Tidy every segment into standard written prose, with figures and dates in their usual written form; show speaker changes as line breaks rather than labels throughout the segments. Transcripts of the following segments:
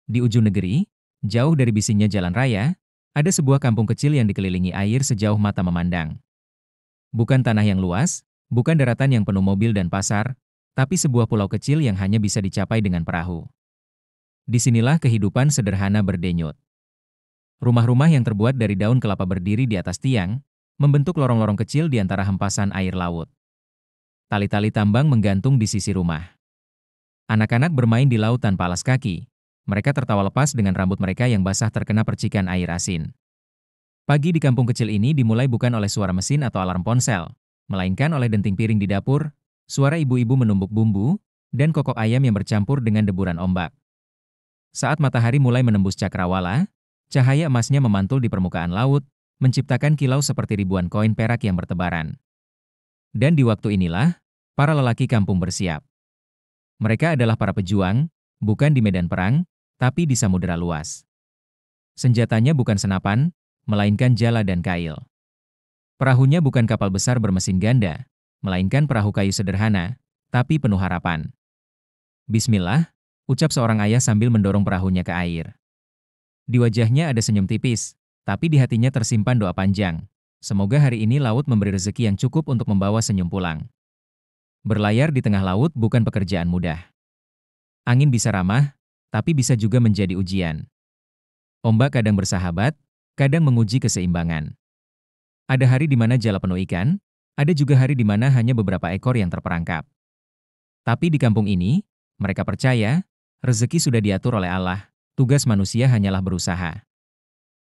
Di ujung negeri, jauh dari bisingnya jalan raya, ada sebuah kampung kecil yang dikelilingi air sejauh mata memandang. Bukan tanah yang luas, bukan daratan yang penuh mobil dan pasar, tapi sebuah pulau kecil yang hanya bisa dicapai dengan perahu. Disinilah kehidupan sederhana berdenyut. Rumah-rumah yang terbuat dari daun kelapa berdiri di atas tiang, membentuk lorong-lorong kecil di antara hempasan air laut. Tali-tali tambang menggantung di sisi rumah. Anak-anak bermain di laut tanpa alas kaki. Mereka tertawa lepas dengan rambut mereka yang basah terkena percikan air asin. Pagi di kampung kecil ini dimulai bukan oleh suara mesin atau alarm ponsel, melainkan oleh denting piring di dapur, suara ibu-ibu menumbuk bumbu, dan kokok ayam yang bercampur dengan deburan ombak. Saat matahari mulai menembus cakrawala, cahaya emasnya memantul di permukaan laut, menciptakan kilau seperti ribuan koin perak yang bertebaran. Dan di waktu inilah, para lelaki kampung bersiap. Mereka adalah para pejuang, bukan di medan perang, tapi di samudera luas. Senjatanya bukan senapan, melainkan jala dan kail. Perahunya bukan kapal besar bermesin ganda, melainkan perahu kayu sederhana, tapi penuh harapan. Bismillah, ucap seorang ayah sambil mendorong perahunya ke air. Di wajahnya ada senyum tipis, tapi di hatinya tersimpan doa panjang. Semoga hari ini laut memberi rezeki yang cukup untuk membawa senyum pulang. Berlayar di tengah laut bukan pekerjaan mudah. Angin bisa ramah, tapi bisa juga menjadi ujian. Ombak kadang bersahabat, kadang menguji keseimbangan. Ada hari di mana jala penuh ikan, ada juga hari di mana hanya beberapa ekor yang terperangkap. Tapi di kampung ini, mereka percaya, rezeki sudah diatur oleh Allah, tugas manusia hanyalah berusaha.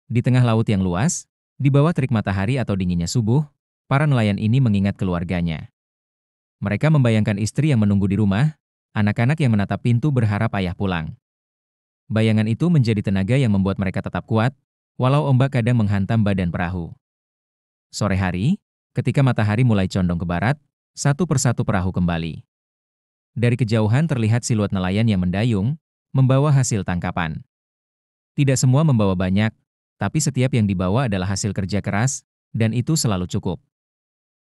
Di tengah laut yang luas, di bawah terik matahari atau dinginnya subuh, para nelayan ini mengingat keluarganya. Mereka membayangkan istri yang menunggu di rumah, anak-anak yang menatap pintu berharap ayah pulang. Bayangan itu menjadi tenaga yang membuat mereka tetap kuat, walau ombak kadang menghantam badan perahu. Sore hari, ketika matahari mulai condong ke barat, satu persatu perahu kembali. Dari kejauhan terlihat siluet nelayan yang mendayung, membawa hasil tangkapan. Tidak semua membawa banyak, tapi setiap yang dibawa adalah hasil kerja keras, dan itu selalu cukup.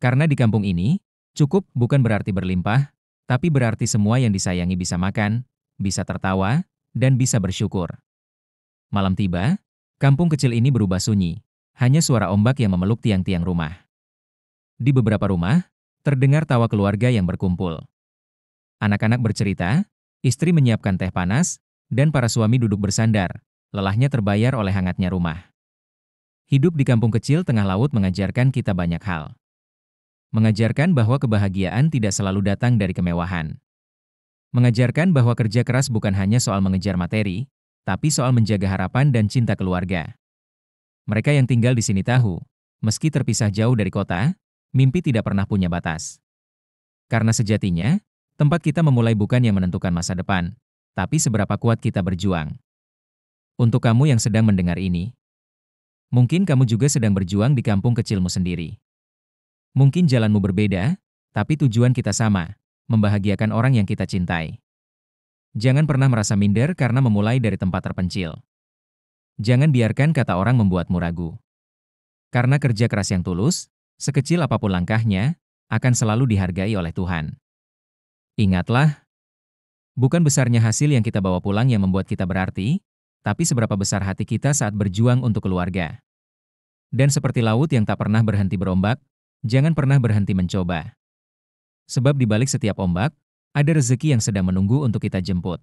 Karena di kampung ini, cukup bukan berarti berlimpah, tapi berarti semua yang disayangi bisa makan, bisa tertawa, dan bisa bersyukur. Malam tiba, kampung kecil ini berubah sunyi, hanya suara ombak yang memeluk tiang-tiang rumah. Di beberapa rumah, terdengar tawa keluarga yang berkumpul. Anak-anak bercerita, istri menyiapkan teh panas, dan para suami duduk bersandar, lelahnya terbayar oleh hangatnya rumah. Hidup di kampung kecil tengah laut mengajarkan kita banyak hal. Mengajarkan bahwa kebahagiaan tidak selalu datang dari kemewahan. Mengajarkan bahwa kerja keras bukan hanya soal mengejar materi, tapi soal menjaga harapan dan cinta keluarga. Mereka yang tinggal di sini tahu, meski terpisah jauh dari kota, mimpi tidak pernah punya batas. Karena sejatinya, tempat kita memulai bukan yang menentukan masa depan, tapi seberapa kuat kita berjuang. Untuk kamu yang sedang mendengar ini, mungkin kamu juga sedang berjuang di kampung kecilmu sendiri. Mungkin jalanmu berbeda, tapi tujuan kita sama, membahagiakan orang yang kita cintai. Jangan pernah merasa minder karena memulai dari tempat terpencil. Jangan biarkan kata orang membuatmu ragu. Karena kerja keras yang tulus, sekecil apapun langkahnya, akan selalu dihargai oleh Tuhan. Ingatlah, bukan besarnya hasil yang kita bawa pulang yang membuat kita berarti, tapi seberapa besar hati kita saat berjuang untuk keluarga. Dan seperti laut yang tak pernah berhenti berombak, jangan pernah berhenti mencoba. Sebab di balik setiap ombak, ada rezeki yang sedang menunggu untuk kita jemput.